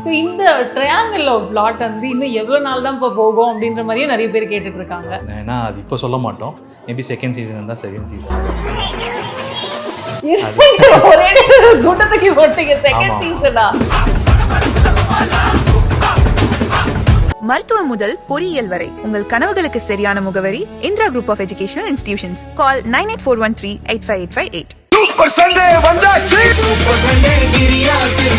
So இந்த triangle of plot வந்து இன்னும் எவ்வளோ நாள் தான் இப்போ போகும் அப்படின்ற மாதிரியே நிறைய பேர் கேட்டுட்டு இருக்காங்க. ஏன்னா அது இப்போ சொல்ல மாட்டோம். மேபி செகண்ட் சீசன் இருந்தால் செகண்ட் சீசன். ஒரே கூட்டத்துக்கு போட்டீங்க செகண்ட் சீசனா? மருத்துவம் முதல் பொறியியல் வரை உங்கள் கனவுகளுக்கு சரியான முகவரி Indira group of educational institutions. Call 9841385858. Super Sunday வந்தாச்சு. சூப்பர் சண்டே கிரியாசின்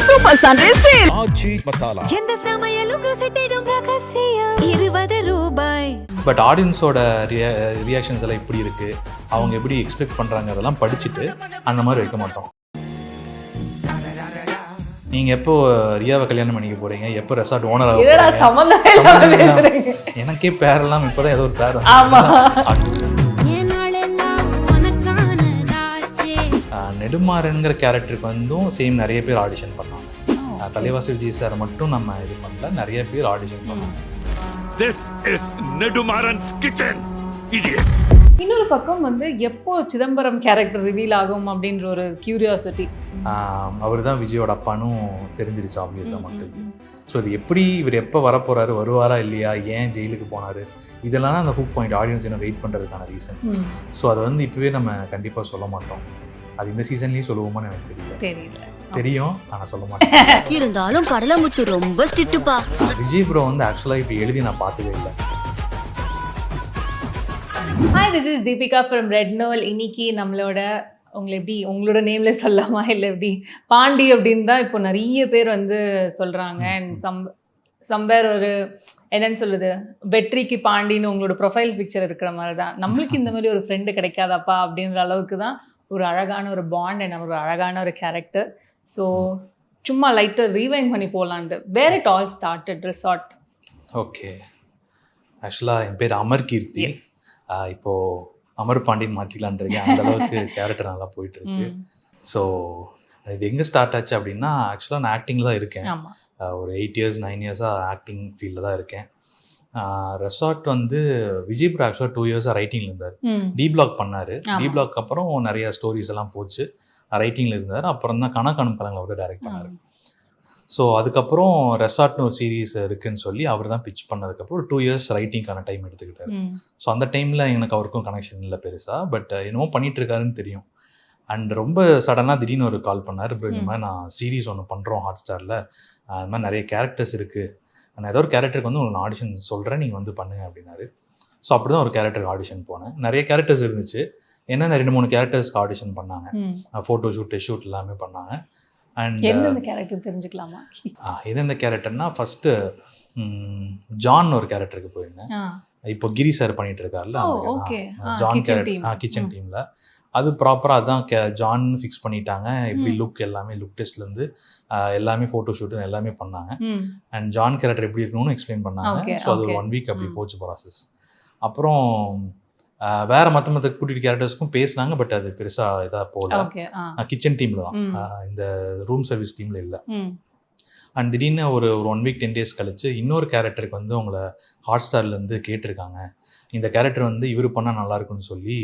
super Sunday sale. Aachi masala. எந்த சமையலும் ருசி தேடும் ரகசியம் 20 ரூபாய். பட் ஆடியன்ஸோட ரியாக்ஷன்ஸ் எல்லாம் எப்படி இருக்கு, அவங்க எப்படி எக்ஸ்பெக்ட் பண்றாங்க, அதெல்லாம் படிச்சுட்டு அந்த மாதிரி வைக்க மாட்டோம். நீங்க எப்போ ரியாவை கல்யாணம் பண்ணிக்க போறீங்க, எப்போ ரெசார்ட் ஓனர் ஆக போறீங்க, எனக்கே பேரெல்லாம் இப்பதான் ஏதோ ஒரு பேர். நெடுமாறன்கிற கேரக்டருக்கு வந்தும் சேம் நிறைய பேர் ஆடிஷன் பண்ணாங்க. தலைவாசி விஜய் சார் மட்டும் நம்ம இது பண்ணல, நிறைய பேர் ஆடிஷன் பண்ணாங்க. This is Nedumaran's kitchen. இன்னொரு பக்கம் வந்து எப்போ சிதம்பரம் கேரக்டர் ரிவீல் ஆகும் அப்படின்ற ஒரு கியூரியாசிட்டி. அவர் தான் விஜயோட அப்பானும் தெரிஞ்சிருச்சு ஆப்வியஸாக மக்களுக்கு. ஸோ இது எப்படி இவர் எப்போ வரப்போறாரு, வருவாரா இல்லையா, ஏன் ஜெயிலுக்கு போனார், இதெல்லாம் தான் அந்த ஹூக் பாயிண்ட் ஆடியன்ஸ் என்ன வெயிட் பண்ணுறதுக்கான ரீசன். ஸோ அதை வந்து இப்போவே நம்ம கண்டிப்பாக சொல்ல மாட்டோம். அது இந்த சீசன்லேயும் சொல்லுவோமான்னு எனக்கு தெரியல. தெரியும் ஆனால் சொல்ல மாட்டேன். இருந்தாலும் கடலமுத்து ரொம்ப ஸ்ட்ரிக்ட்டுப்பா. விஜய் ப்ரோ வந்து ஆக்சுவலாக இப்போ எழுதி நான் பார்த்ததே இல்லை. Hi, this is Deepika from red novel. இன்னைக்கு நம்மளோட உங்களை எப்படி உங்களோட நேம்ல சொல்லலாமா இல்லை எப்படி பாண்டி அப்படின்னு தான் இப்போ நிறைய பேர் வந்து சொல்கிறாங்க. அண்ட் சம்வேர் ஒரு என்னன்னு சொல்லுது, வெற்றிக்கு பாண்டின்னு உங்களோட ப்ரொஃபைல் பிக்சர் இருக்கிற மாதிரி தான். நம்மளுக்கு இந்த மாதிரி ஒரு ஃப்ரெண்டு கிடைக்காதாப்பா அப்படின்ற அளவுக்கு தான் ஒரு அழகான ஒரு பாண்ட் அண்ட் ஒரு அழகான ஒரு கேரக்டர். ஸோ சும்மா லைட்டாக ரீவைண்ட் பண்ணி போகலான்ட்டு. Where it all started resort. Okay, ஆக்சுவலாக என் பேர் அமர் கீர்த்தி. இப்போது அமர் பாண்டியன் மாற்றிக்கலான்றீங்க, அந்த அளவுக்கு கேரக்டர் நல்லா போயிட்டு இருக்கு. ஸோ இது எங்கே ஸ்டார்ட் ஆச்சு அப்படின்னா, ஆக்சுவலாக நான் ஆக்டிங்கில் தான் இருக்கேன். ஒரு 8 years 9 yearsஸாக ஆக்டிங் ஃபீல்டில் தான் இருக்கேன். ரெசார்ட் வந்து விஜய் ப்ரோ ஆக்சுவலாக 2 yearsஸாக ரைட்டிங்கில் இருந்தார். டிபிளாக் பண்ணார். டிபிளாக் அப்புறம் நிறைய ஸ்டோரிஸ் எல்லாம் போச்சு. ரைட்டிங்கில் இருந்தார். அப்புறம் தான் கணக்கானும் படங்களை வந்து டைரக்ட் பண்ணார். ஸோ அதுக்கப்புறம் ரெசார்ட்னு ஒரு சீரீஸ் இருக்குதுன்னு சொல்லி அவர் தான் பிச் பண்ணதுக்கப்புறம் ஒரு 2 years ரைட்டிங்கான டைம் எடுத்துக்கிட்டார். ஸோ அந்த டைமில் எனக்கு அவருக்கும் கனெக்ஷன் இல்லை பெருசாக. பட் என்னமோ பண்ணிகிட்ருக்காருன்னு தெரியும். அண்ட் ரொம்ப சடனாக திடீர்னு ஒரு கால் பண்ணார். இப்போ இந்த மாதிரி நான் சீரீஸ் ஒன்று பண்ணுறோம் ஹாட்ஸ்டாரில், அது மாதிரி நிறைய கேரக்டர்ஸ் இருக்குது, நான் ஏதோ ஒரு கேரக்டருக்கு வந்து உங்களுக்கு ஆடிஷன் சொல்கிறேன், நீங்கள் வந்து பண்ணுங்க அப்படின்னாரு. ஸோ அப்படி தான் ஒரு கேரக்டருக்கு ஆடிஷன் போனேன். நிறைய கேரக்டர்ஸ் இருந்துச்சு. என்னென்ன 2-3 கேரக்டர்ஸ்க்கு ஆடிஷன் பண்ணாங்க. ஃபோட்டோ ஷூட், டெஸ்ட் ஷூட் எல்லாமே பண்ணாங்க. அண்ட் எந்தெந்த கேரக்டர் தெரிஞ்சுக்கலாமா? எந்தெந்த கேரக்டர்னா, ஃபஸ்ட்டு ஜான் ஒரு கேரக்டருக்கு போயிருந்தேன். இப்போ கிரி சார் பண்ணிட்டு இருக்காருல்ல, ஜான் கேரக்டர் கிச்சன் டீமில். அது ப்ராப்பராக அதான் ஜான் ஃபிக்ஸ் பண்ணிட்டாங்க. எப்படி லுக் எல்லாமே லுக் டெஸ்ட்லேருந்து எல்லாமே ஃபோட்டோ ஷூட்டு எல்லாமே பண்ணாங்க. அண்ட் ஜான் கேரக்டர் எப்படி இருக்கணும்னு எக்ஸ்பிளைன் பண்ணாங்க. ஸோ அது 1 week அப்படி போச்சு ப்ராசஸ். அப்புறம் வேறு மற்ற கூட்டிகிட்டு கேரக்டர்ஸ்க்கும் பேசினாங்க. பட் அது பெருசாக இதாக போகல. கிச்சன் டீமில் தான், இந்த ரூம் சர்வீஸ் டீமில் இல்லை. அண்ட் திடீர்னு ஒரு 1 week 10 days கழிச்சு இன்னொரு கேரக்டருக்கு வந்து உங்களை ஹாட்ஸ்டார்லேருந்து கேட்டிருக்காங்க, இந்த கேரக்டர் வந்து இவர் பண்ணால் நல்லாயிருக்குன்னு சொல்லி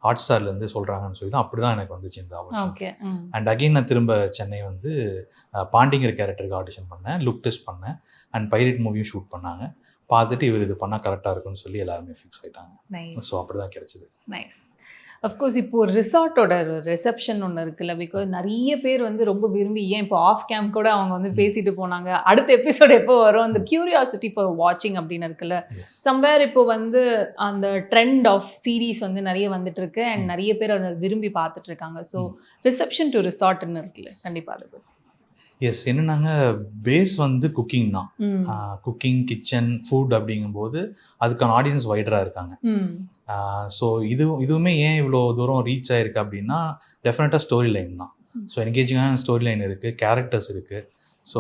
ஹாட்ஸ்டார்லேருந்து சொல்கிறாங்கன்னு சொல்லி தான் அப்படி தான் எனக்கு வந்துச்சு இந்த ஆப்பர்ச்சுனிட்டி. அண்ட் அகெயின் நான் திரும்ப சென்னை வந்து பாண்டிங்கிற கேரக்டருக்கு ஆடிஷன் பண்ணேன், லுக் டெஸ்ட் பண்ணேன். அண்ட் பைரட் மூவியும் ஷூட் பண்ணாங்க. பார்த்துட்டு இவர் இது பண்ணால் கரெக்டாக இருக்குன்னு சொல்லி எல்லாருமே ஃபிக்ஸ் ஆகிட்டாங்க. ஸோ அப்படி தான் கிடச்சிது. நைஸ். அஃப்கோர்ஸ் இப்போது ரிசார்ட்டோட ரிசப்ஷன் ஒன்று இருக்குல்ல, பிகாஸ் நிறைய பேர் வந்து ரொம்ப விரும்பி, ஏன் இப்போ ஆஃப் கேம் கூட அவங்க வந்து பேசிட்டு போனாங்க, அடுத்த எபிசோட் எப்போ வரும், அந்த கியூரியாசிட்டி ஃபார் வாட்சிங் அப்படின்னு இருக்குல்ல. சம்வேர் இப்போ வந்து அந்த ட்ரெண்ட் ஆஃப் சீரீஸ் வந்து நிறைய வந்துட்டு இருக்கு அண்ட் நிறைய பேர் அதை விரும்பி பார்த்துட்டு இருக்காங்க. ஸோ ரிசப்ஷன் டு ரிசார்ட்னு இருக்குல்ல, கண்டிப்பாக அது எஸ். என்னன்னாங்க, பேஸ் வந்து குக்கிங் தான். குக்கிங், கிச்சன், ஃபுட் அப்படிங்கும்போது அதுக்கான ஆடியன்ஸ் வைடராக இருக்காங்க. ஸோ இதுவுமே ஏன் இவ்வளோ தூரம் ரீச் ஆகிருக்கு அப்படின்னா, டெஃபினட்டாக ஸ்டோரி லைன் தான். ஸோ என்கேஜிங்கான ஸ்டோரி லைன் இருக்குது, கேரக்டர்ஸ் இருக்குது. So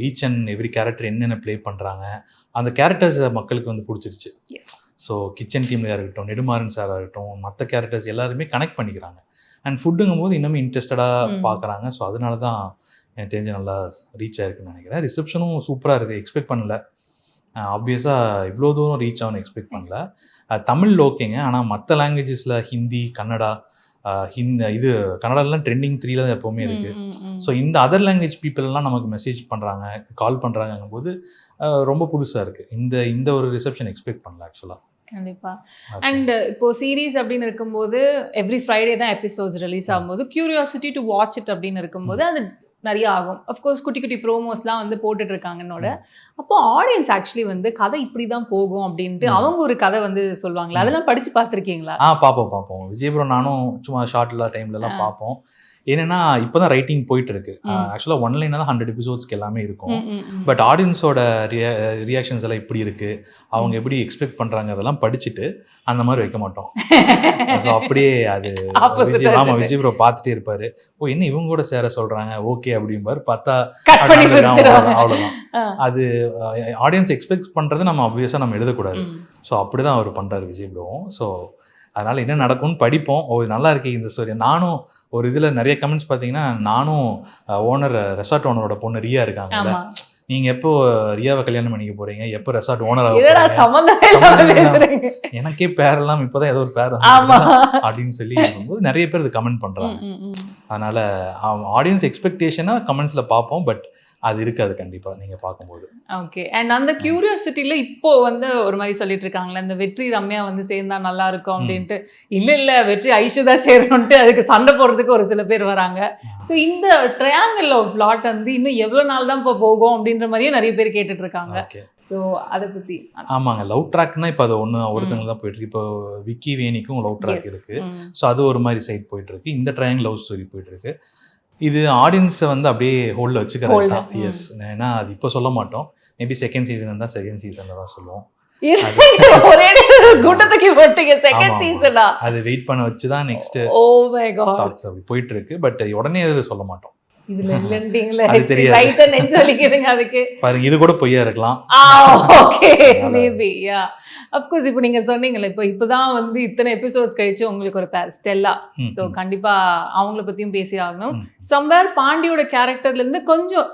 each and every character என்னென்ன ப்ளே பண்ணுறாங்க, அந்த கேரக்டர்ஸை மக்களுக்கு வந்து பிடிச்சிருச்சு. ஸோ கிச்சன் டீமில் இருக்கட்டும், நெடுமாறன் சாராக இருக்கட்டும், மற்ற கேரக்டர்ஸ் எல்லாருமே கனெக்ட் பண்ணிக்கிறாங்க. அண்ட் ஃபுட்டுங்கும் போது இன்னுமே இன்ட்ரெஸ்டடாக பார்க்குறாங்க. ஸோ அதனால தான் எனக்கு தெரிஞ்சு நல்லா ரீச் ஆகிருக்குன்னு நினைக்கிறேன். ரிசப்ஷனும் சூப்பராக இருக்குது, எக்ஸ்பெக்ட் பண்ணல. ஆப்வியஸாக இவ்வளோ தூரம் ரீச் ஆகும்னு எக்ஸ்பெக்ட் பண்ணல. தமிழ் ஓகேங்க, ஆனால் மற்ற லாங்குவேஜஸில் ஹிந்தி, கன்னடா, இது கன்னடாலாம் ட்ரெண்டிங் 3ல தான் எப்போவுமே இருக்குது. ஸோ இந்த அதர் லாங்குவேஜ் பீப்புளெலாம் நமக்கு மெசேஜ் பண்ணுறாங்க, கால் பண்ணுறாங்கங்கும் போது ரொம்ப புதுசாக இருக்குது. இந்த ஒரு ரிசப்ஷன் எக்ஸ்பெக்ட் பண்ணல ஆக்சுவலாக. கண்டிப்பா. அண்ட் இப்போ சீரீஸ் அப்படின்னு இருக்கும்போது எவ்ரி ஃப்ரைடே தான் எபிசோட்ஸ் ரிலீஸ் ஆகும்போது கியூரியாசிட்டி டு வாட்ச் இட் அப்படின்னு இருக்கும்போது அது நிறைய ஆகும். அஃப்கோர்ஸ் குட்டி குட்டி ப்ரோமோஸ்லாம் வந்து போட்டுட்டு இருக்காங்கன்னோட அப்போ ஆடியன்ஸ் ஆக்சுவலி வந்து கதை இப்படி தான் போகும் அப்படின்ட்டு அவங்க ஒரு கதை வந்து சொல்லுவாங்களா, அதெல்லாம் படிச்சு பார்த்துருக்கீங்களா? பார்ப்போம். விஜய் ப்ரோ நானும் சும்மா ஷார்ட்ல டைம்லலாம் பார்ப்போம். ஏன்னா இப்போதான் ரைட்டிங் போயிட்டு இருக்கு. ஆக்சுவலாக ஒன்லைனாக தான் 100 எபிசோட்ஸ்க்கு எல்லாமே இருக்கும். பட் ஆடியன்ஸோட ரியாக்ஷன்ஸ் எல்லாம் இப்படி இருக்கு, அவங்க எப்படி எக்ஸ்பெக்ட் பண்றாங்க அதெல்லாம் படிச்சுட்டு அந்த மாதிரி வைக்க மாட்டோம். ஸோ அப்படியே அது விஜய் ப்ரோ பார்த்துட்டே இருப்பாரு. ஓ என்ன இவங்க கூட சேர சொல்றாங்க, ஓகே அப்படிம்பாரு. பார்த்தா அவ்வளோதான். அது ஆடியன்ஸ் எக்ஸ்பெக்ட் பண்றது நம்ம ஆப்வியஸாக நம்ம எழுதக்கூடாது. ஸோ அப்படிதான் அவர் பண்றாரு விஜய் ப்ரோவும். ஸோ அதனால என்ன நடக்கும்னு படிப்போம். ஓ நல்லா இருக்கு இந்த ஸ்டோரி. நானும் ஒரு இதில் நிறைய கமெண்ட்ஸ் பார்த்தீங்கன்னா, நானும் ஓனர் ரெசார்ட் ஓனரோட பொண்ணு ரியா இருக்காங்கல்ல, நீங்க எப்போ ரியாவை கல்யாணம் பண்ணிக்க போறீங்க, எப்போ ரெசார்ட் ஓனர் எனக்கே பேரெல்லாம் இப்போதான் ஏதோ ஒரு பேர் அப்படின்னு சொல்லி இருக்கும்போது நிறைய பேர் இது கமெண்ட் பண்றாங்க. அதனால ஆடியன்ஸ் எக்ஸ்பெக்டேஷனா கமெண்ட்ஸ்ல பார்ப்போம். பட் அது இருக்காது கண்டிப்பா நீங்க பார்க்கும்போது. ஓகே. அண்ட் அந்த கியூரியாசிட்டில இப்போ வந்து ஒரு மாதிரி சொல்லிட்டு இருக்காங்களே, இந்த வெற்றி ரம்யா வந்து சேர்ந்தா நல்லா இருக்கும் அப்படின்ட்டு. இல்ல வெற்றி ஐஷு தான் சேரணும்ட்டு அதுக்கு சண்டை போடுறதுக்கு ஒரு சில பேர் வராங்க. ஸோ இந்த ட்ரையாங்கிள் ஆஃப் பிளாட் வந்து இன்னும் எவ்வளவு நாள் தான் இப்போ போகும் அப்படின்ற மாதிரியும் நிறைய பேர் கேட்டுட்டு இருக்காங்க. ஸோ அதை பத்தி. ஆமாங்க, லவ் ட்ராக்னா இப்போ அது ஒருத்தங்க தான் போயிட்டு இருக்கு. இப்போ விக்கி வேணிக்கும் லவ் ட்ராக் இருக்கு. ஸோ அது ஒரு மாதிரி சைட் போயிட்டு இருக்கு. இந்த ட்ரையாங்கிள் லவ் ஸ்டோரி போயிட்டு இருக்கு. இது ஆடியன்ஸை வந்து அப்படியே ஹோல்டில் வச்சுக்கிறது தான். எஸ், ஏன்னா அது இப்போ சொல்ல மாட்டோம். மேபி செகண்ட் சீசன் இருந்தால் செகண்ட் சீசனில் தான் சொல்லுவோம். அது வெயிட் பண்ண வச்சு தான் நெக்ஸ்ட் அப்படி போயிட்டு இருக்கு. பட் உடனே அது சொல்ல மாட்டோம். அது தெரியாது. பாருங்க, இது கூட பொய்யா இருக்கலாம். Okay, maybe yeah. Of course இப்போ நீங்க சொன்னீங்கல, இப்போதான் வந்து இத்தனை எபிசோட்ஸ் கழிச்சு உங்களுக்கு ஒரு பேர் ஸ்டெல்லா. ஸோ கண்டிப்பா அவங்கள பத்தியும் பேசி ஆகணும். சம்வேர் பாண்டியோட கேரக்டர்ல இருந்து கொஞ்சம்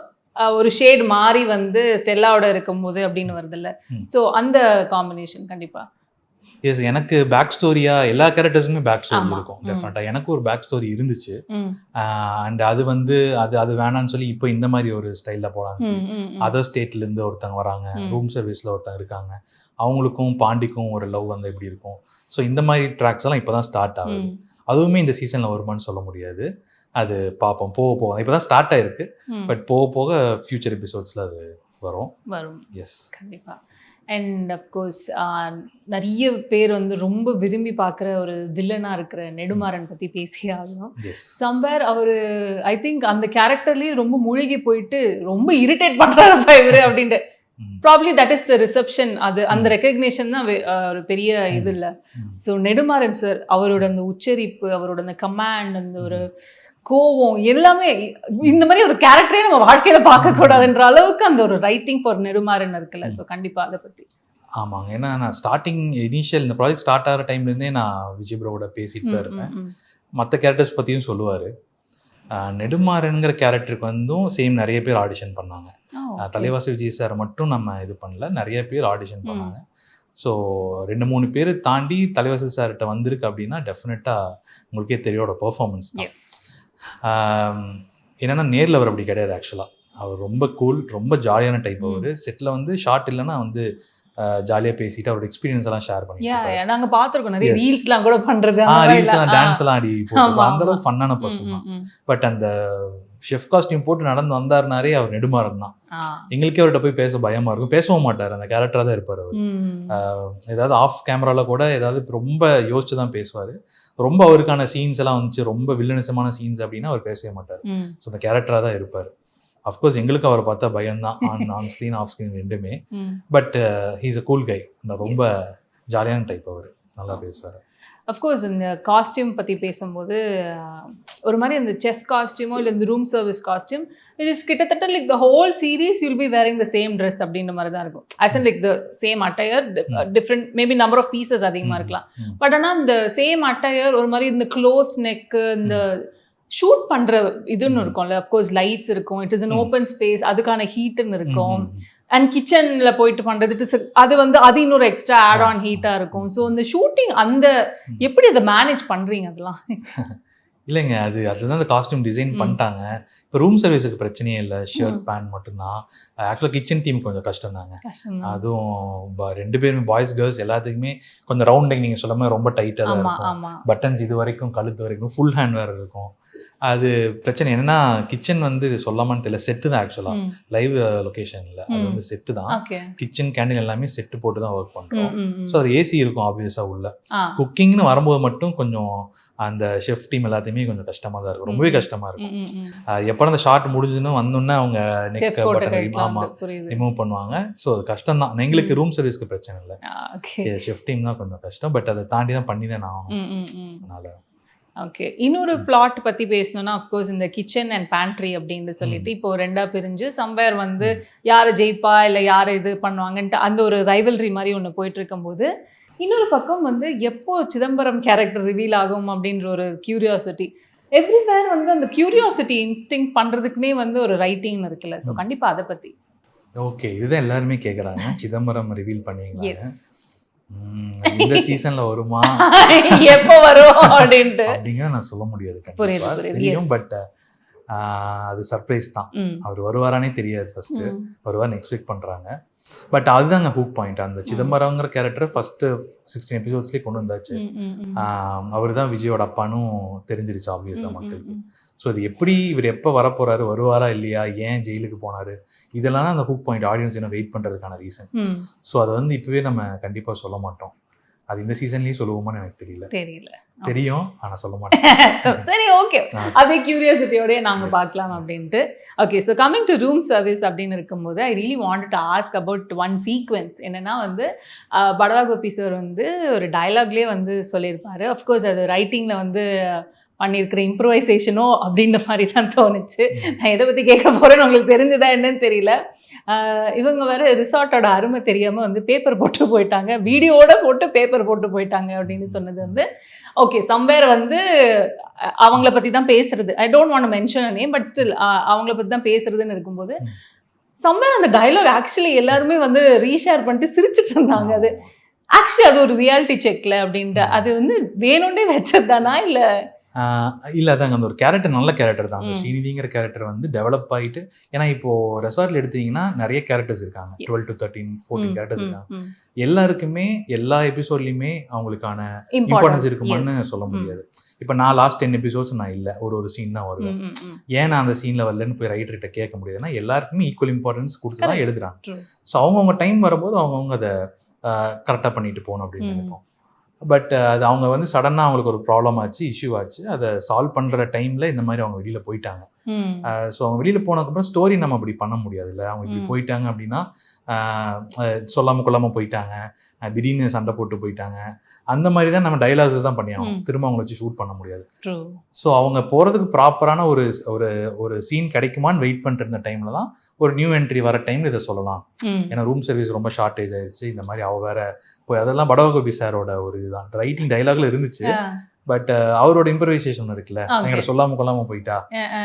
ஒரு ஷேட் மாறி வந்து ஸ்டெல்லாவோட இருக்கும்போது அப்படின்னு வருது இல்ல. ஸோ அந்த காம்பினேஷன் கண்டிப்பா. எஸ், எனக்கு பேக் ஸ்டோரியா எல்லா கேரக்டர்ஸுமே பேக் ஸ்டோரி இருக்கும் டெஃபினட்டாக. எனக்கு ஒரு பேக் ஸ்டோரி இருந்துச்சு. அண்ட் அது வந்து அது வேணான்னு சொல்லி இப்போ இந்த மாதிரி ஒரு ஸ்டைலில் போகலான்னு சொல்லி அதர் ஸ்டேட்லேருந்து ஒருத்தங்க வராங்க, ரூம் சர்வீஸில் ஒருத்தங்க இருக்காங்க, அவங்களுக்கும் பாண்டிக்கும் ஒரு லவ் வந்து எப்படி இருக்கும். ஸோ இந்த மாதிரி ட்ராக்ஸ் எல்லாம் இப்போ தான் ஸ்டார்ட் ஆகுது. அதுவுமே இந்த சீசனில் வருமானு சொல்ல முடியாது. அது பார்ப்போம், போக இப்போ தான் ஸ்டார்ட் ஆயிருக்கு. பட் போக ஃபியூச்சர் எபிசோட்ஸில் அது வரும். எஸ், கண்டிப்பாக. அண்ட் அஃப்கோர்ஸ் நிறைய பேர் வந்து ரொம்ப விரும்பி பார்க்குற ஒரு வில்லனாக இருக்கிற நெடுமாறன் பற்றி பேசி ஆகணும். சம்வேர் அவர் ஐ திங்க் அந்த கேரக்டர்லேயே ரொம்ப மூழ்கி போயிட்டு ரொம்ப இரிட்டேட் பண்ணுறாருப்பா இவர் அப்படின்ட்டு. Probably that is the reception. அது அந்த ரெக்கக்னேஷன் தான் ஒரு பெரிய இது இல்லை. ஸோ நெடுமாறன் சார் அவரோட அந்த உச்சரிப்பு, அவரோட அந்த கமாண்ட், அந்த ஒரு கோவம் எல்லாமே, இந்த மாதிரி ஒரு கேரக்டரே நம்ம வாழ்க்கையில பார்க்கக்கூடாதுன்ற அளவுக்கு அந்த ஒரு ரைட்டிங் ஃபார் நெடுமாறன் இருக்குல்ல. ஸோ கண்டிப்பாக அதை பற்றி. ஆமாங்க, ஏன்னா நான் ஸ்டார்டிங் இனிஷியல் இந்த ப்ராஜெக்ட் ஸ்டார்ட் ஆகிற டைம்லேருந்தே நான் விஜய் ப்ரோவோட பேசிட்டு தான் இருப்பேன். மற்ற கேரக்டர்ஸ் பற்றியும் சொல்லுவார். நெடுமாறனுங்கிற கேரக்டருக்கு வந்தும் சேம் நிறைய பேர் ஆடிஷன் பண்ணாங்க. தலைவாசி விஜய் சார் மட்டும் நம்ம இது பண்ணல, நிறைய பேர் ஆடிஷன் பண்ணாங்க. ஸோ 2-3 பேர் தாண்டி தலைவாசி சார்கிட்ட வந்திருக்கு அப்படின்னா டெஃபினட்டாக உங்களுக்கே தெரியோட பெர்ஃபார்மன்ஸ் தான். என்னென்னா நேரில் அவர் அப்படி கிடையாது. ஆக்சுவலாக அவர் ரொம்ப கூல், ரொம்ப ஜாலியான டைப். அவர் செட்டில் வந்து ஷார்ட் இல்லைன்னா வந்து ஜாலியாக பேசிட்டு அவரோட எக்ஸ்பீரியன்ஸ் எல்லாம் ஷேர் பண்ணிட்டு நாங்கள் பார்த்துருக்கோம். நிறைய ரீல்ஸ்லாம் கூட பண்ணுறது, ரீல்ஸ்லாம் டான்ஸ் எல்லாம் ஆடி போட்டு அந்த அளவுக்கு ஃபன்னான பர்சன் தான். பட் அந்த ஷெஃப் காஸ்டியூம் போட்டு நடந்து வந்தாருனாரே அவர் நெடுமாறன் தான். எங்களுக்கே அவர்கிட்ட போய் பேச பயமா இருக்கும். பேசவும் மாட்டார், அந்த கேரக்டரா தான் இருப்பார் அவர். ஏதாவது ஆஃப் கேமரால கூட ஏதாவது ரொம்ப யோசிச்சு தான் பேசுவார். ரொம்ப அவருக்கான சீன்ஸ் எல்லாம் வந்துச்சு, ரொம்ப வில்லனிசமான சீன்ஸ் அப்படின்னா அவர் பேசவே மாட்டார். ஸோ அந்த கேரக்டரா தான் இருப்பார். அஃப்கோர்ஸ் எங்களுக்கு அவரை பார்த்தா பயம்தான், ஆன் ஸ்க்ரீன் ஆஃப் ஸ்க்ரீன் ரெண்டுமே. பட் ஹீஸ் அ கூல் கை, ரொம்ப ஜாலியான டைப். அவர் நல்லா பேசுவார். அஃப்கோர்ஸ் இந்த காஸ்டியூம் பற்றி பேசும்போது ஒரு மாதிரி அந்த செஃப் காஸ்டியூமோ இல்லை இந்த room service costume, it is கிட்டத்தட்ட like the whole series you'll be wearing the same dress அப்படின்ற மாதிரி தான் இருக்கும். As and like the same attire, different maybe number of pieces அதிகமாக இருக்கலாம். பட் ஆனால் இந்த சேம் அட்டையர் ஒரு மாதிரி இந்த க்ளோஸ் நெக்கு, இந்த ஷூட் பண்ணுற இதுன்னு இருக்கும்ல, அஃப்கோர்ஸ் லைட்ஸ் இருக்கும், it is an open space, அதுக்கான ஹீட்டுன்னு இருக்கும். அண்ட் கிச்சன்ல போயிட்டு பண்றது அது வந்து அது இன்னொரு எக்ஸ்ட்ரா ஆட் ஆன் ஹீட்டா இருக்கும். ஸோ இந்த ஷூட்டிங் அந்த எப்படி அதை மேனேஜ் பண்றீங்க அதெல்லாம்? இல்லைங்க, அதுதான் அந்த காஸ்டியூம் டிசைன் பண்ணிட்டாங்க. இப்போ ரூம் சர்வீஸுக்கு பிரச்சனையே இல்லை, ஷர்ட் பேண்ட் மட்டும்தான். ஆக்சுவலாக கிச்சன் டீம் கொஞ்சம் கஷ்டம் தாங்க. அதுவும் 2 பேருமே பாய்ஸ் கேர்ள்ஸ் எல்லாத்துக்குமே கொஞ்சம் ரவுண்டிங் நீங்கள் சொல்ல மாதிரி ரொம்ப டைட்டாக தான் இருக்கும். பட்டன்ஸ் இது வரைக்கும் கழுத்து வரைக்கும் ஃபுல் ஹேண்ட் வேறு இருக்கும். அது பிரச்சனை என்னன்னா கிச்சன் வந்து இது சொல்லாமான்னு தெரியல, செட்டு தான் ஆக்சுவலாக லைவ் லொக்கேஷன் இல்லை, அது வந்து செட்டு தான். கிச்சன் கேண்டீன் எல்லாமே செட்டு போட்டு தான் ஒர்க் பண்ணுறோம். ஸோ அது ஏசி இருக்கும் ஆப்வியஸாக உள்ள. குக்கிங்னு வரும்போது மட்டும் கொஞ்சம் அந்த ஷெஃப் டீம் எல்லாத்தையுமே கொஞ்சம் கஷ்டமாக தான் இருக்கும், ரொம்பவே கஷ்டமாக இருக்கும். எப்போ அந்த ஷார்ட் முடிஞ்சுன்னு வந்தோன்னே அவங்க நெக் பட்டன் ரிமூவ் பண்ணுவாங்க. ஸோ அது கஷ்டம் தான். எங்களுக்கு ரூம் சர்வீஸ்க்கு பிரச்சனை இல்லை, ஷெஃப் டீம் தான் கொஞ்சம் கஷ்டம். பட் அதை தாண்டி தான் பண்ணி தான் ஆகணும். அதனால ஓகே. இன்னொரு பிளாட் பற்றி பேசணும்னா அஃப்கோர்ஸ் இந்த கிச்சன் அண்ட் பேண்ட்ரி அப்படின்னு சொல்லிட்டு இப்போ 2ஆக பிரிஞ்சு சம்வேர் வந்து யாரை ஜெயிப்பா இல்லை யாரை இது பண்ணுவாங்கன்ட்டு அந்த ஒரு ரைவல்ரி மாதிரி ஒன்று போயிட்டு இருக்கும்போது, இன்னொரு பக்கம் வந்து எப்போ சிதம்பரம் கேரக்டர் ரிவீல் ஆகும் அப்படின்ற ஒரு கியூரியாசிட்டி எவ்ரிவேர் வந்து அந்த கியூரியாசிட்டி இன்ஸ்டிங் பண்ணுறதுக்குனே வந்து ஒரு ரைட்டிங் இருக்குல்ல. ஸோ கண்டிப்பாக அதை பற்றி. ஓகே, இதுதான் எல்லாருமே கேட்குறாங்க, சிதம்பரம் ரிவீல் பண்ணீங்களா இந்த சீசன்ல வருமா, எப்போ வரும் அப்படின்ட்டு அப்படிங்க நான் சொல்ல முடியாது. தெரியும், பட் அது சர்ப்ரைஸ் தான். அவர் வருவாரானே தெரியாது. ஃபர்ஸ்ட் வருவார் எக்ஸ்பெக்ட் பண்றாங்க. பட் அதுதாங்க ஹூக் பாயிண்ட். அந்த சிதம்பரங்கிற கேரக்டர் ஃபர்ஸ்ட் 16 எபிசோட்ஸ்லேயே கொண்டு வந்தாச்சு. அவர் தான் விஜயோட அப்பானும் தெரிஞ்சிருச்சு ஆப்வியஸா மக்களுக்கு. ஸோ இது எப்படி இவர் எப்போ வரப்போறாரு, வருவாரா இல்லையா, ஏன் ஜெயிலுக்கு போனாரு, இதெல்லாம் தான் அந்த ஹூக் பாயிண்ட். ஆடியன்ஸ் என்ன வெயிட் பண்றதுக்கான ரீசன். ஸோ அதை வந்து இப்பவே நம்ம கண்டிப்பா சொல்ல மாட்டோம். அது இந்த சீசன்லயே சொல்லுவோமான்னு எனக்கு தெரியல. தெரியும், ஆனா சொல்ல மாட்டேன். சரி, ஓகே. அதே கியூரியாசிட்டியோடய நாங்க பார்க்கலாம் அப்படின்ட்டு. Okay, so coming to room service அப்படின்னு இருக்கும்போது I really wanted to ask about one sequence. என்னன்னா வந்து படவா கோபி சார் வந்து ஒரு டயலாக்லேயே வந்து சொல்லியிருப்பாரு. அஃப்கோர்ஸ் அது ரைட்டிங்கில் வந்து பண்ணியிருக்கிற இம்ப்ரூவைசேஷனோ அப்படின்ற மாதிரி தான் தோணுச்சு. நான் எதை பற்றி கேட்க போகிறேன்னு உங்களுக்கு தெரிஞ்சதா என்னன்னு தெரியல. இவங்க வேறு ரிசார்ட்டோட அருமை தெரியாமல் வந்து பேப்பர் போட்டு போயிட்டாங்க, வீடியோட போட்டு பேப்பர் போட்டு போயிட்டாங்க அப்படின்னு சொன்னது வந்து ஓகே. சம்வேர் வந்து அவங்கள பற்றி தான் பேசுறது. I don't want to mention a name, but still அவங்கள பற்றி தான் பேசுறதுன்னு இருக்கும்போது சம்வேர் அந்த டயலாக் ஆக்சுவலி எல்லாருமே வந்து ரீஷேர் பண்ணிட்டு சிரிச்சிட்டு இருந்தாங்க. அது ஆக்சுவலி அது ஒரு ரியாலிட்டி செக்ல அப்படின்ட்டு அது வந்து வேணும்னே வச்சது தானா இல்லை? இல்லை, அதாங்க அந்த ஒரு கேரக்டர் நல்ல கேரக்டர் தான். அந்த ஸ்ரீநிதிங்கிற கேரக்டர் வந்து டெவலப் ஆகிட்டு, ஏன்னா இப்போ ரெசார்ட்ல எடுத்தீங்கன்னா நிறைய கேரக்டர்ஸ் இருக்காங்க, 12 to 13 14 கேரக்டர்ஸ் இருக்காங்க. எல்லாருக்குமே எல்லா எபிசோட்லையுமே அவங்களுக்கான இம்பார்ட்டன்ஸ் இருக்குமான்னு சொல்ல முடியாது. இப்போ நான் லாஸ்ட் 10 எபிசோட்ஸ் நான் இல்லை, ஒரு சீன் தான் வருவேன். ஏன் நான் அந்த சீனில் வரலன்னு போய் ரைட்டர்கிட்ட கேட்க முடியாதுன்னா எல்லாருக்குமே ஈக்குவல் இம்பார்ட்டன்ஸ் கொடுத்து தான் எழுதுறாங்க. ஸோ அவங்கவுங்க டைம் வரும்போது அவங்கவுங்க அதை கரெக்டாக பண்ணிட்டு போகணும் அப்படின்னு நினைப்போம். பட் அது அவங்க வந்து சடனாக அவங்களுக்கு ஒரு ப்ராப்ளம் ஆச்சு, இஷ்யூ ஆச்சு. அதை சால்வ் பண்ணுற டைமில் இந்த மாதிரி அவங்க வெளியில் போயிட்டாங்க. ஸோ அவங்க வெளியில் போனதுக்கப்புறம் ஸ்டோரி நம்ம அப்படி பண்ண முடியாதுல்ல. அவங்க இப்படி போயிட்டாங்க அப்படின்னா சொல்லாமல் கொள்ளாமல் போயிட்டாங்க, திடீர்னு சண்டை போட்டு போயிட்டாங்க, அந்த மாதிரி தான் நம்ம டைலாக்ஸ் தான் பண்ணியாகும். திரும்ப அவங்கள வச்சு ஷூட் பண்ண முடியாது. ஸோ அவங்க போகிறதுக்கு ப்ராப்பரான ஒரு ஒரு சீன் கிடைக்குமான்னு வெயிட் பண்ணிட்டு இருந்த டைமில் தான் ஒரு நியூ என்ட்ரி வர டைமில் இதை சொல்லலாம். ஏன்னா ரூம் சர்வீஸ் ரொம்ப ஷார்ட்டேஜ் ஆயிடுச்சு. இந்த மாதிரி அவ வேற போய் அதெல்லாம் படவா கோபி சாரோட ஒரு இதுதான் ரைட்டிங் டைலாக்ல இருந்துச்சு. பட் அவரோட இம்ப்ரவைசேஷன் இருக்குல்ல, எங்கிட்ட சொல்லாம கொள்ளாம போயிட்டா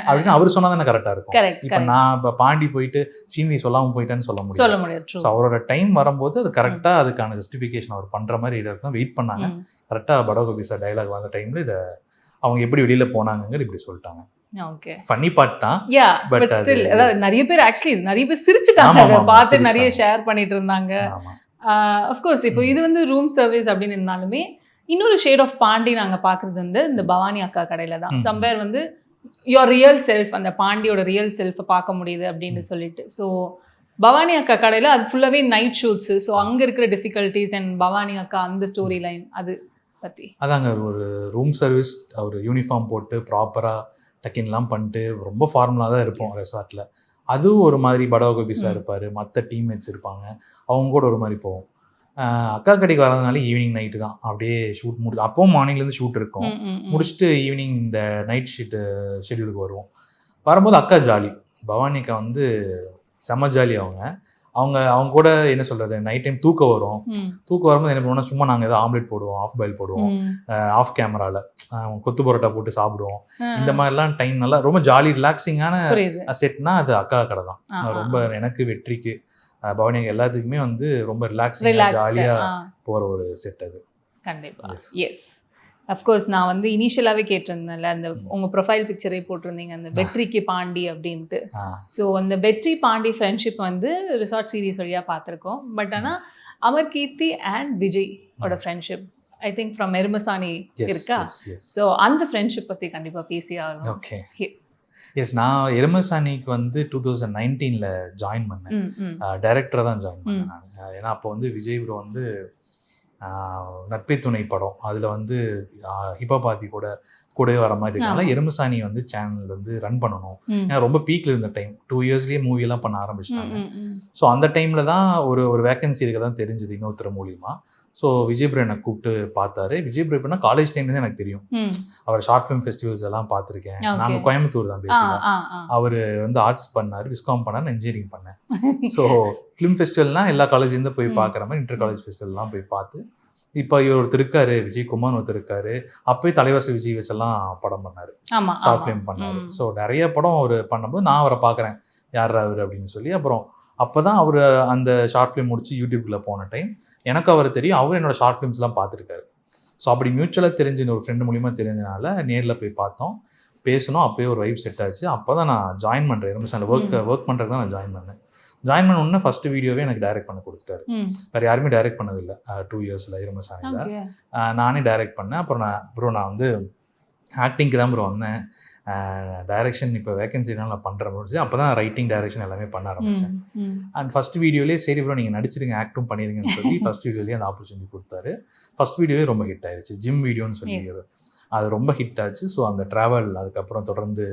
அப்படின்னு அவர் சொன்னா தானே கரெக்டா இருக்கும். இப்ப நான் இப்ப பாண்டி போயிட்டு ஸ்ரீநிதி சொல்லாம போயிட்டான்னு சொல்ல முடியாது. அவரோட டைம் வரும்போது அது கரெக்டா அதுக்கான ஜஸ்டிபிகேஷன் அவர் பண்ற மாதிரி இருக்கும். வெயிட் பண்ணாங்க. கரெக்டா படவா கோபி சார் டைலாக் வந்த டைம்ல இதை அவங்க எப்படி வெளியில போனாங்க இப்படி சொல்லிட்டாங்க. ஓகே, ஃபன்னி பார்ட் தான். பட் ஸ்டில் நிறைய பேர் ஆக்சுவலி நிறைய பேர் சிரிச்சுட்டாங்க, பார்த்து நிறைய ஷேர் பண்ணிட்டு இருந்தாங்க. அஃப்கோர்ஸ் இப்போ இது வந்து ரூம் சர்வீஸ் அப்படின்னு இருந்தாலுமே இன்னொரு ஷேட் ஆஃப் பாண்டி நாங்கள் பார்க்குறது வந்து இந்த பவானி அக்கா கடையில் தான். சம்வேர் வந்து யோர் ரியல் செல்ஃப், அந்த பாண்டியோட ரியல் செல்ஃபை பார்க்க முடியுது அப்படின்னு சொல்லிட்டு. ஸோ பவானி அக்கா கடையில் அது ஃபுல்லாகவே நைட் ஷூட்ஸு. ஸோ அங்கே இருக்கிற டிஃபிகல்ட்டிஸ் அண்ட் பவானி அக்கா அந்த ஸ்டோரி லைன் அது பற்றி. அதாங்க ஒரு ரூம் சர்வீஸ் ஒரு யூனிஃபார்ம் போட்டு ப்ராப்பராக டக்கின்லாம் பண்ணிட்டு ரொம்ப ஃபார்மலாக தான் இருப்போம் ரெசார்ட்டில். அதுவும் ஒரு மாதிரி படவா கோபி சார் இருப்பார், மற்ற டீம்மேட்ஸ் இருப்பாங்க, அவங்க கூட ஒரு மாதிரி போவோம். அக்கா கடைக்கு வரதுனால ஈவினிங் நைட்டு தான் அப்படியே ஷூட் முடிச்சு, அப்போவும் மார்னிங்லேருந்து ஷூட் இருக்கும், முடிச்சுட்டு ஈவினிங் இந்த நைட் ஷெட்யூலுக்கு வருவோம். வரும்போது அக்கா ஜாலி, பவானி அக்கா வந்து செம்ம ஜாலி. அவங்க கூட என்ன சொல்கிறது, நைட் டைம் தூக்கம் வரும். தூக்கம் வரும்போது என்ன பண்ணுவோம்னா சும்மா நாங்கள் ஏதாவது ஆம்லெட் போடுவோம், ஆஃப் பாயில் போடுவோம், ஆஃப் கேமராவில் கொத்து பரோட்டா போட்டு சாப்பிடுவோம். இந்த மாதிரிலாம் டைம் நல்லா ரொம்ப ஜாலி ரிலாக்ஸிங்கான செட்னா அது அக்கா கடை தான். ரொம்ப எனக்கு வெற்றிக்கு பவானி எல்லாத்துக்குமே வந்து ரொம்ப ரிலாக்ஸிங்காக ரிலாக்ஸ்டு. ஜாலியாக போகிற ஒரு செட் அது. கண்டிப்பா. Yes, of course. நான் வந்து இனிஷியலாகவே கேட்டிருந்தேன்ல, அந்த உங்கள் ப்ரொஃபைல் பிக்சரே போட்டிருந்தீங்க, அந்த வெற்றிக்கு பாண்டி அப்படின்ட்டு. ஸோ அந்த வெற்றி பாண்டி ஃப்ரெண்ட்ஷிப் வந்து ரிசார்ட் சீரிஸ் வழியாக பார்த்துருக்கோம். பட் ஆனால் அமர்கீர்த்தி அண்ட் விஜய் ஓட friendship I think from Erumasaani இருக்கா? ஸோ அந்த ஃப்ரெண்ட்ஷிப் பற்றி கண்டிப்பாக பேசி ஆகணும். ஓகே. எஸ், நான் எருமசாணிக்கு வந்து 2019 ஜாயின் பண்ணேன். டைரக்டராக தான் ஜாயின் பண்ணேன் நான். ஏன்னா அப்போ வந்து விஜய் ப்ரோ வந்து நட்பே துணை படம் அதில் வந்து ஹிப்பாபாத்தி கூடவே வர மாதிரி இருக்கனால எருமசாணி வந்து சேனல் வந்து ரன் பண்ணணும். ஏன்னா ரொம்ப பீக்கில் இருந்த டைம், 2 இயர்ஸ்லேயே மூவியெல்லாம் பண்ண ஆரம்பிச்சிட்டாங்க. ஸோ அந்த டைமில் தான் ஒரு வேகன்சி இருக்க தான் தெரிஞ்சுது இன்னொருத்தர் மூலியமாக. ஸோ விஜய் ப்ரோ என்னை கூப்பிட்டு பார்த்தாரு. விஜய் ப்ரோ எப்படின்னா காலேஜ் டைம்லேருந்து எனக்கு தெரியும். அவர் ஷார்ட் ஃபிலிம் ஃபெஸ்டிவல்ஸ் எல்லாம் பார்த்துருக்கேன். நாங்கள் கோயம்புத்தூர் தான் பேசுகிறோம். அவர் வந்து ஆர்ட்ஸ் பண்ணார், விஸ்காம் பண்ணார், இன்ஜினியரிங் பண்ணேன். ஸோ ஃபிலிம் ஃபெஸ்டிவல்னால் எல்லா காலேஜ்லேருந்து போய் பார்க்குற மாதிரி இன்டர் காலேஜ் ஃபெஸ்டிவல்லாம் போய் பார்த்து, இப்போ இவர் ஒருத்தர் இருக்காரு, விஜயகுமார் ஒருத்தர் இருக்காரு. அப்போயே தலைவாசி விஜய் வச்செல்லாம் படம் பண்ணார், ஷார்ட் ஃபிலிம் பண்ணார். ஸோ நிறைய படம் அவர் பண்ணும்போது நான் அவரை பார்க்குறேன், யார் அவர் அப்படின்னு சொல்லி. அப்புறம் அப்போ தான் அவர் அந்த ஷார்ட் ஃபிலிம் முடிச்சு யூடியூப்குள்ளே போன டைம் எனக்கு அவர் தெரியும். அவர் என்னோட ஷார்ட் ஃபிலிம்ஸ்லாம் பார்த்துருக்காரு. ஸோ அப்படி மியூச்சுவலாக தெரிஞ்சு ஒரு ஃப்ரெண்டு மூலியமாக தெரிஞ்சனால நேரில் போய் பார்த்தோம், பேசணும். அப்போயே ஒரு வைப் செட் ஆச்சு. அப்போ தான் நான் ஜாயின் பண்ணுறேன். எருமசாணியில் ஒர்க் பண்ணுறதுக்கு தான் நான் ஜாயின் பண்ணேன். ஜாயின் பண்ண உடனே ஃபர்ஸ்ட் வீடியோவே எனக்கு டைரக்ட் பண்ண கொடுத்துட்டாரு. வேறு யாருமே டைரக்ட் பண்ணதில்லை 2 இயர்ஸில் எருமசாணியில். நானே டைரக்ட் பண்ணேன். அப்புறம் நான் வந்து ஆக்டிங்க்கு தான் ப்ரோ வந்தேன். டைரக்ஷன் இப்போ வேகன்சினால நான் பண்ணுறேன் முடிஞ்சு. அப்போ தான் ரைட்டிங் டைரக்ஷன் எல்லாமே பண்ண ஆரம்பித்தேன். அண்ட் ஃபஸ்ட் வீடியோலேயே சரி ப்ரோ நீங்கள் நடிச்சிருங்க, ஆக்டும் பண்ணிடுங்கன்னு சொல்லி ஃபஸ்ட் வீடியோலேயே அந்த ஆப்பர்ச்சுனிட்டி கொடுத்தாரு. ஃபஸ்ட் வீடியோவே ரொம்ப ஹிட் ஆயிடுச்சு. ஜிம் வீடியோன்னு சொல்லி அது ரொம்ப ஹிட் ஆச்சு. ஸோ அந்த ட்ராவல் அதுக்கப்புறம் தொடர்ந்து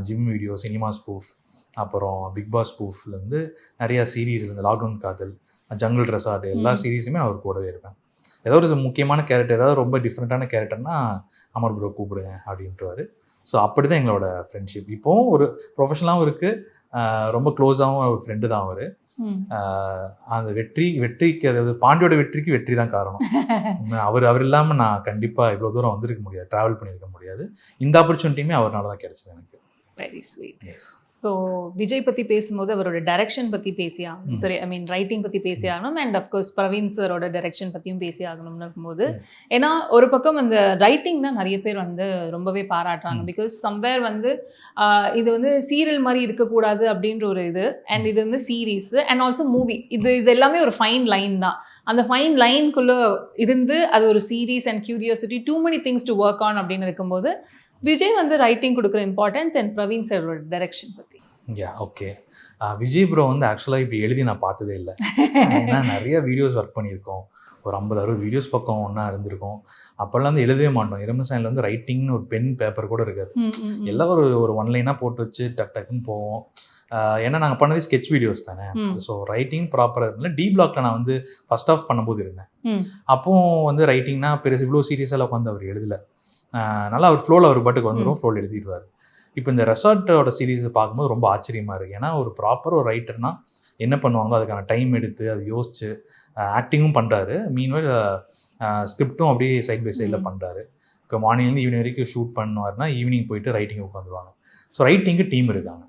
ஜிம் வீடியோ, சினிமா ஸ்பூஃப், அப்புறம் பிக் பாஸ் ஸ்பூஃப்லேருந்து நிறையா சீரீஸ், இந்த லாக்டவுன் காதல், ஜங்கிள் ரெசார்ட், எல்லா சீரீஸுமே அவர் கூடவே இருப்பேன். ஏதோ ஒரு முக்கியமான கேரக்டர், ஏதாவது ரொம்ப டிஃப்ரெண்ட்டான கேரக்டர்னா அமர் ப்ரோ கூப்பிடுங்க அப்படின்ட்டுவார். ஸோ அப்படி தான் எங்களோட ஃப்ரெண்ட்ஷிப். இப்போவும் ஒரு ப்ரொஃபஷனலாகவும் இருக்குது, ரொம்ப க்ளோஸாகவும் ஒரு ஃப்ரெண்டு தான் அவர். அந்த வெற்றிக்கு, அதாவது பாண்டியோட வெற்றிக்கு வெற்றி தான் காரணம். அவர் இல்லாமல் நான் கண்டிப்பாக இவ்வளோ தூரம் வந்திருக்க முடியாது, ட்ராவல் பண்ணியிருக்க முடியாது. இந்த ஆப்பர்ச்சுனிட்டியுமே அவர்னால தான் கிடைச்சது எனக்கு. Very sweet. Yes. So Vijay பற்றி பேசும்போது அவரோட டைரக்ஷன் பற்றி பேசி ஆகணும், சரி, ஐ மீன் ரைட்டிங் பற்றி பேசி ஆகணும். அண்ட் அஃப்கோர்ஸ் பிரவீன் சாரோட டைரக்ஷன் பற்றியும் பேசி ஆகணும்னு இருக்கும்போது, ஏன்னா ஒரு பக்கம் அந்த ரைட்டிங் தான் நிறைய பேர் வந்து ரொம்பவே பாராட்டுறாங்க. பிகாஸ் சம்வேர் வந்து இது வந்து சீரியல் மாதிரி இருக்கக்கூடாது அப்படின்ற ஒரு இது, அண்ட் இது வந்து சீரீஸ் அண்ட் ஆல்சோ மூவி, இது எல்லாமே ஒரு ஃபைன் லைன் தான். அந்த ஃபைன் லைனுக்குள்ளே இருந்து அது ஒரு series and curiosity, too many things to work on அப்படின்னு இருக்கும்போது விஜய் வந்து ரைட்டிங் கொடுக்குற இம்பார்ட்டன்ஸ் அண்ட் பிரவீன் சாரோட டைரக்ஷன் பற்றி. ஓகே. விஜய் ப்ரோ வந்து ஆக்சுவலாக இப்படி எழுதி நான் பார்த்ததே இல்லை. ஏன்னா நிறைய வீடியோஸ் ஒர்க் பண்ணியிருக்கோம், ஒரு 50-60 வீடியோஸ் பக்கம் ஒன்றா இருந்திருக்கோம். அப்போல்லாம் வந்து எழுதவே மாட்டோம். எருமசாணியில் வந்து ரைட்டிங்னு ஒரு பென் பேப்பர் கூட இருக்காது. எல்லாம் ஒரு ஒன்லைனாக போட்டு வச்சு டக்குன்னு போவோம். ஏன்னா நாங்கள் பண்ணது ஸ்கெட்ச் வீடியோஸ் தானே. ஸோ ரைட்டிங் ப்ராப்பராக இருந்தல. டி பிளாக்ல நான் வந்து ஃபர்ஸ்ட் ஆஃப் பண்ணும்போது இருந்தேன். அப்போது வந்து ரைட்டிங்னா பெருசு இவ்வளோ சீரியஸாக உட்காந்து அவர் எழுதலை. நல்லா அவர் ஃப்ளோவில் அவர் பாட்டுக்கு வந்துடும், ஃப்ளோவில் எழுதிடுவார். இப்போ இந்த ரெசார்ட்டோட சீரீஸை பார்க்கும்போது ரொம்ப ஆச்சரியமாக இருக்குது. ஏன்னா ஒரு ப்ராப்பர் ஒரு ரைட்டர்னா என்ன பண்ணுவாங்களோ அதுக்கான டைம் எடுத்து அதை யோசிச்சு ஆக்டிங்கும் பண்ணுறாரு, மீன்வைல் ஸ்கிரிப்டும் அப்படியே சைட் பை சைடில் பண்ணுறாரு. இப்போ மார்னிங்லேருந்து ஈவினிங் வரைக்கும் ஷூட் பண்ணுவார்னா ஈவினிங் போயிட்டு ரைட்டிங் உட்காந்துருவாங்க. ஸோ ரைட்டிங்கு டீம் இருக்காங்க,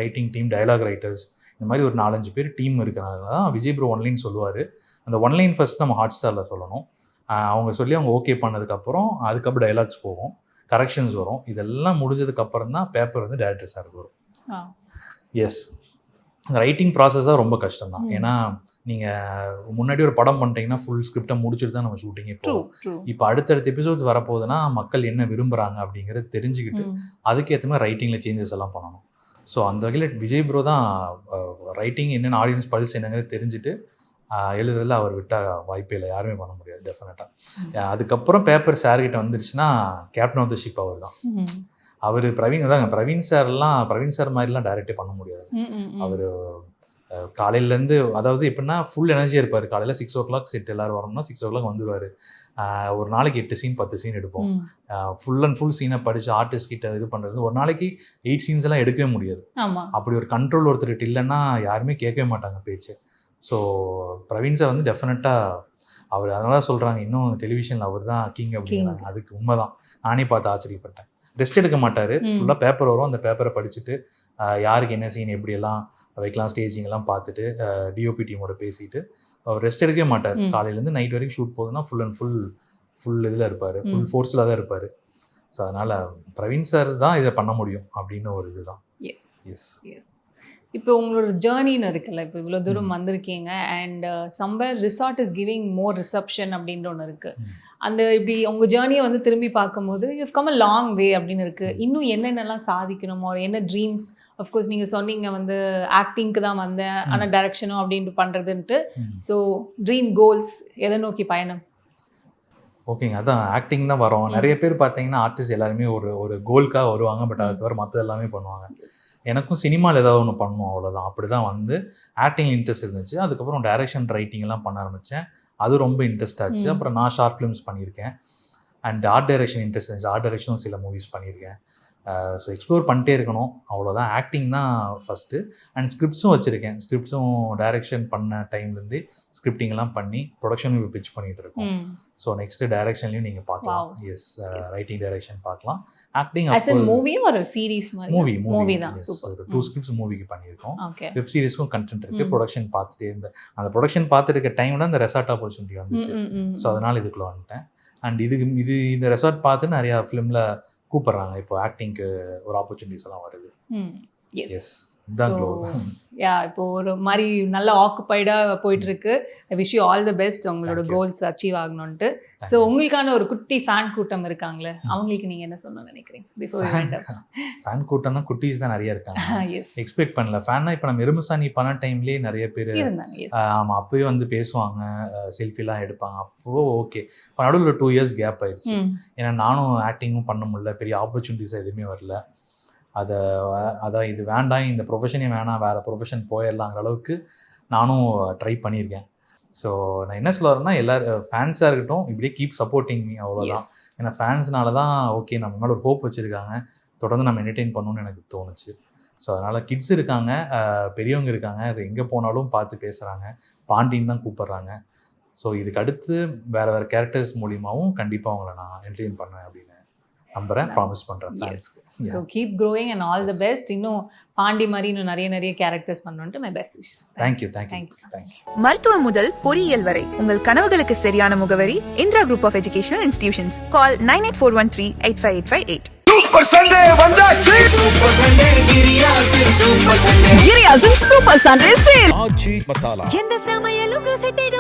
ரைட்டிங் டீம், டயலாக் ரைட்டர்ஸ், இந்த மாதிரி ஒரு 4-5 பேர் டீம் இருக்கிறனால தான் விஜய் ப்ரோ ஒன்லைன் சொல்லுவார். அந்த ஒன்லைன் ஃபர்ஸ்ட் நம்ம ஹாட் ஸ்டாரில் சொல்லணும். அவங்க சொல்லி அவங்க ஓகே பண்ணதுக்கப்புறம் அதுக்கப்புறம் டைலாக்ஸ் போகும், கரெக்ஷன்ஸ் வரும். இதெல்லாம் முடிஞ்சதுக்கப்புறம் தான் பேப்பர் வந்து டேரக்டர் சாருக்கு வரும். எஸ், ரைட்டிங் ப்ராசஸாக ரொம்ப கஷ்டம் தான். ஏன்னா நீங்கள் முன்னாடி ஒரு படம் பண்ணிட்டீங்கன்னா ஃபுல் ஸ்கிரிப்டை முடிச்சுட்டு தான் நம்ம ஷூட்டிங்கே போவோம். இப்போ அடுத்தடுத்த எபிசோட்ஸ் வரப்போகுதுன்னா மக்கள் என்ன விரும்புகிறாங்க அப்படிங்கிறத தெரிஞ்சுக்கிட்டு அதுக்கேற்ற மாதிரி ரைட்டிங்கில் சேஞ்சஸ் எல்லாம் பண்ணணும். ஸோ அந்த வகையில் விஜய் ப்ரோ தான் ரைட்டிங் என்னென்ன ஆடியன்ஸ் பல்ஸ் என்னங்கிறது தெரிஞ்சுட்டு எழுதுறதுல அவர் விட்டால் வாய்ப்பே இல்லை, யாருமே பண்ண முடியாது டெஃபினட்டாக. அதுக்கப்புறம் பேப்பர் சார்கிட்ட வந்துருச்சுன்னா கேப்டன் ஆஃப் த ஷிப் அவர் தான். அவர் பிரவீன் சார் மாதிரிலாம் டைரக்டே பண்ண முடியாது. அவர் காலையிலேருந்து, அதாவது எப்படின்னா ஃபுல் எனர்ஜியாக இருப்பார். காலையில் 6 o'clock செட் எல்லோரும் வரணும்னா 6 o'clock வந்துடுவார். ஒரு நாளைக்கு 8 சீன் 10 சீன் எடுப்போம். ஃபுல் அண்ட் ஃபுல் சீனை படித்து ஆர்டிஸ்ட் கிட்ட இது பண்ணுறது. ஒரு நாளைக்கு 8 சீன்ஸ் எல்லாம் எடுக்கவே முடியாது. அப்படி ஒரு கண்ட்ரோல் ஒருத்தர்கிட்ட இல்லைன்னா யாருமே கேட்கவே மாட்டாங்க பேச்சு. ஸோ பிரவீன் சார் வந்து டெஃபினட்டாக அவர் அதனால தான் சொல்கிறாங்க இன்னும் டெலிவிஷனில் அவர் தான் கிங் அப்படிங்கிறாங்க. அதுக்கு உண்மை தான், நானே பார்த்து ஆச்சரியப்பட்டேன். ரெஸ்ட் எடுக்க மாட்டார், ஃபுல்லாக பேப்பர் வரும், அந்த பேப்பரை படிச்சுட்டு யாருக்கு என்ன சீன் எப்படியெல்லாம் வைக்கலாம், ஸ்டேஜிங்கெல்லாம் பார்த்துட்டு டிஓபி டீமோட பேசிட்டு அவர் ரெஸ்ட் எடுக்கவே மாட்டார். காலையிலேருந்து நைட் வரைக்கும் ஷூட் போகுதுன்னா ஃபுல் அண்ட் ஃபுல் இதில் இருப்பார், ஃபுல் ஃபோர்ஸில் தான் இருப்பார். ஸோ அதனால் பிரவீன் சார் தான் இதை பண்ண முடியும் அப்படின்னு ஒரு இதுதான். எஸ். இப்போ உங்களோட ஜேர்னின்னு இருக்குல்ல, இப்போ இவ்வளோ தூரம் வந்திருக்கீங்க and somewhere resort is giving more reception அப்படின்ற ஒன்று இருக்குது. அந்த இப்படி உங்கள் ஜேர்னியை வந்து திரும்பி பார்க்கும்போது you come a long way அப்படின்னு இருக்குது. இன்னும் என்னென்னலாம் சாதிக்கணுமோ, என்ன ட்ரீம்ஸ், அஃப்கோர்ஸ் நீங்கள் சொன்னீங்க வந்து ஆக்டிங்க்கு தான் வந்தேன் ஆனால் டைரக்ஷனும் அப்படின்ட்டு பண்ணுறதுன்ட்டு. ஸோ ட்ரீம் கோல்ஸ் எதை நோக்கி பயணம்? ஓகேங்க, அதான் ஆக்டிங் தான் வரோம். நிறைய பேர் பார்த்தீங்கன்னா ஆர்டிஸ்ட் எல்லாருமே ஒரு கோல்க்காக வருவாங்க, பட் அதை தவிர மற்ற எல்லாமே பண்ணுவாங்க. எனக்கும் சினிமாவில் ஏதாவது ஒன்று பண்ணணும், அவ்வளோதான். அப்படி தான் வந்து ஆக்டிங் இன்ட்ரெஸ்ட் இருந்துச்சு. அதுக்கப்புறம் டைரக்ஷன் ரைட்டிங்லாம் பண்ண ஆரம்பித்தேன், அது ரொம்ப இன்ட்ரெஸ்ட் ஆச்சு. அப்புறம் நான் ஷார்ட் ஃபிலிம்ஸ் பண்ணியிருக்கேன் அண்ட் ஆர்ட் டைரக்ஷன் இன்ட்ரெஸ்ட் இருந்துச்சு. ஆர்ட் டைரக்ஷனும் சில மூவிஸ் பண்ணியிருக்கேன். ஸோ எக்ஸ்ப்ளோர் பண்ணிட்டே இருக்கணும், அவ்வளோதான். ஆக்டிங் தான் ஃபஸ்ட்டு. அண்ட் ஸ்கிரிப்ட்ஸும் வச்சுருக்கேன். ஸ்கிரிப்ட்ஸும் டைரக்ஷன் பண்ண டைம்லேருந்து ஸ்கிரிப்டிங்லாம் பண்ணி ப்ரொடக்ஷனும் இப்போ பிச் பண்ணிகிட்டு இருக்கோம். ஸோ நெக்ஸ்ட் டைரக்ஷன்லையும் நீங்கள் பார்க்கலாம். எஸ், ரைட்டிங் டைரக்ஷன் பார்க்கலாம். ஆக்டிங் மூவி ஒரு சீரிஸ் மாதிரி மூவி தான். சூப்பர். 2 ஸ்கிரிப்ட்ஸ் மூவிக்கு பண்ணியிருக்கோம். வெப் சீரிஸ்க்கும் கண்டென்ட் இருக்குது. ப்ரொடக்ஷன் பார்த்துட்டே இருந்தேன். அந்த ப்ரொடக்ஷன் பார்த்துட்டு இருக்க டைமில் அந்த ரெசார்ட் ஆப்பர்ச்சுனிட்டி வந்துச்சு. ஸோ அதனால் இதுக்குள்ளே வந்துட்டேன். அண்ட் இந்த ரெசார்ட் பார்த்து நிறையா ஃபிலிமில் கூப்பிட்றாங்க. இப்போ ஆக்டிங்க்கு ஒரு ஆப்பர்ச்சுனிட்டிஸ் எல்லாம் வருது. எஸ், இப்போ ஒரு மாதிரி நல்ல ஆக்குபைடாக போயிட்டுருக்கு. I wish you all the best, உங்களோட கோல்ஸ் அச்சீவ் ஆகணும்ட்டு. ஸோ உங்களுக்கான ஒரு குட்டி ஃபேன் கூட்டம் இருக்காங்களே, அவங்களுக்கு நீங்கள் என்ன சொல்ல நினைக்கிறீங்க? ஃபேன் கூட்டம்னா குட்டீஸ் தான் நிறைய இருக்காங்க. எக்ஸ்பெக்ட் பண்ணல. ஃபேன்னா இப்போ நம்ம எருமுசாணி பண்ண டைம்லேயே நிறைய பேர் ஆமாம், அப்போயே வந்து பேசுவாங்க, செல்ஃபிலாம் எடுப்பாங்க. அப்போ ஓகே. இப்போ நடுவில் 2 இயர்ஸ் கேப் ஆயிடுச்சு. ஏன்னா நானும் ஆக்டிங்கும் பண்ண முடியல, பெரிய ஆப்பர்ச்சுனிட்டிஸ் எதுவுமே வரல. அதான் இது வேண்டாம், இந்த ப்ரொஃபஷனே வேணாம், வேறு ப்ரொஃபஷன் போயிடலாங்கிற அளவுக்கு நானும் ட்ரை பண்ணியிருக்கேன். ஸோ நான் என்ன சொல்ல வரேன்னா, எல்லோரும் ஃபேன்ஸாக இருக்கட்டும், இப்படியே கீப் சப்போர்ட்டிங் மீ, அவ்வளோதான். ஏன்னா ஃபேன்ஸ்னால தான் ஓகே நம்ம மேலே ஒரு ஹோப் வச்சுருக்காங்க, தொடர்ந்து நம்ம என்டர்டெயின் பண்ணணும்னு எனக்கு தோணுச்சு. ஸோ அதனால் கிட்ஸ் இருக்காங்க, பெரியவங்க இருக்காங்க, அது எங்கே போனாலும் பார்த்து பேசுகிறாங்க, பாண்டின்னு தான் கூப்பிட்றாங்க. ஸோ இதுக்கு அடுத்து வேறு கேரக்டர்ஸ் மூலியமாகவும் கண்டிப்பாக அவங்கள நான் என்டர்டெயின் பண்ணுவேன் அப்படின்னு நம்புறேன், ப்ராமிஸ் பண்றேன். So keep growing and all the best. இன்னும் பாண்டி மாதிரி இன்னும் நிறைய கேரக்டர்ஸ் பண்ணணும்ட்டு மை பெஸ்ட் விஷஸ். தேங்க்யூ. மருத்துவம் முதல் பொறியியல் வரை உங்கள் கனவுகளுக்கு சரியான முகவரி Indira group of educational institutions. Call 9841385858. Super Sunday வந்தாச்சு. சூப்பர் சண்டே கிரியாசின் super Sunday sale. Aachi masala. எந்த சமையலும் ருசி தேடும்